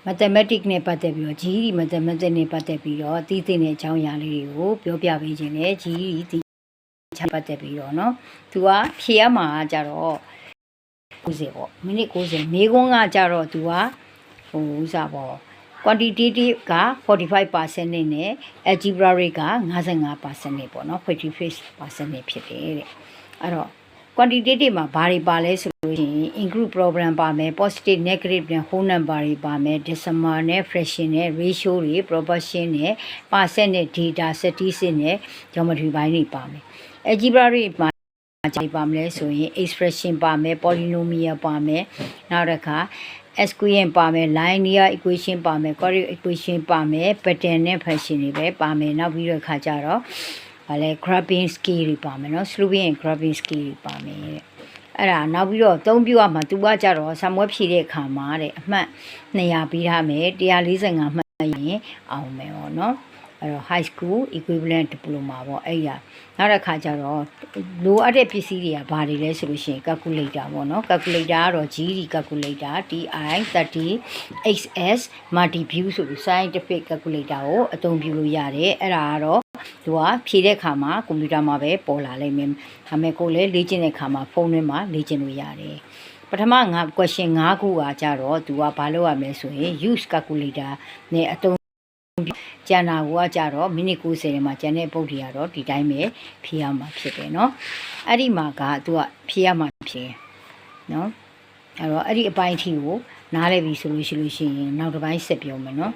mathematics နဲ့ပတ်သက်ပြီးတော့ GED mathematics နဲ့ပတ်သက်ပြီးတော့သိသိတဲ့အကြောင်းအရာလေးတွေကိုပြောပြပေးခြင်းနဲ့ GED သိချပတ်သက်ပြီးတော့เนาะသူကဖြေရမှာကြတော့90ပေါ့မိနစ်90မေးခွန်းကကြတော့သူကဥစားပေါ့ quantitative က 45% နဲ့ algebraic က 55% နဲ့ပေါ့เนาะ 55% နဲ့ဖြစ်တယ်တဲ့အဲ့တော့ quantitative မှာဘာတွေပါလဲဆိုလို့ရှိရင် include problem ပါမယ် positive negative နဲ့ whole number တွေပါမယ် decimal နဲ့ fraction နဲ့ ratio တွေ proportion နဲ့ percent နဲ့ data statistic နဲ့ geometry ဘိုင်းတွေပါမယ် algebraic မှာပါမလဲဆိုရင် expression ပါမယ် polynomial ပါမယ်နောက်တစ်ခါ SQN ပါမယ် linear equation ပါမယ် quadratic equation ပါမယ် pattern နဲ့ function တွေပဲပါမယ်နောက်ပြီးတော့ခါကြတော့ဗာလဲ graphing scale တွေပါမယ်เนาะ Slovenian graphing scale တွေပါမယ်တဲ့အဲ့ဒါနောက်ပြီးတော့အသုံးပြုရမှာသူကကြတော့ဆာမွဲဖြည့်တဲ့အခါမှာတဲ့အမှတ်200ပေးထားမယ်145မှတ်ရင်အောင်မယ်ပေါ့เนาะအဲ့တော့ high school equivalent diploma ပေါ့အဲ့ရနောက်တစ်ခါကျတော့လိုအပ်တဲ့ပစ္စည်းတွေကဘာတွေလဲဆိုလို့ရှိရင် calculator ပေါ့နော် calculator ကတော့ GED calculator TI 30 XS multi-view ဆိုပြီး scientific calculator ကိုအသုံးပြုလို့ရတယ်အဲ့ဒါကတော့သူကဖြည့်တဲ့အခါမှာကွန်ပျူတာမှာပဲပေါ်လာလိမ့်မယ်ဒါပေမဲ့ကိုလည်းလေ့ကျင့်တဲ့အခါမှာဖုန်းထဲမှာလေ့ကျင့်လို့ရတယ်ပထမquestion 5ခုကကြတော့သူကဘာလုပ်ရမလဲဆိုရင် use calculator နဲ့အသုံးကျန်တာကကြတော့မိနစ်90ထဲမှာကျန်တဲ့ပုတ်တွေကတော့ဒီတိုင်းပဲဖြည့်ရမှာဖြစ်တယ်เนาะအဲ့ဒီမှာကသူကဖြည့်ရမှာဖြစ်เนาะအဲ့တော့အဲ့ဒီအပိုင်းအထိကိုနားလည်ပြီဆိုလို့ရှိရင်နောက်တစ်ပိုင်းဆက်ပြောမယ်เนาะ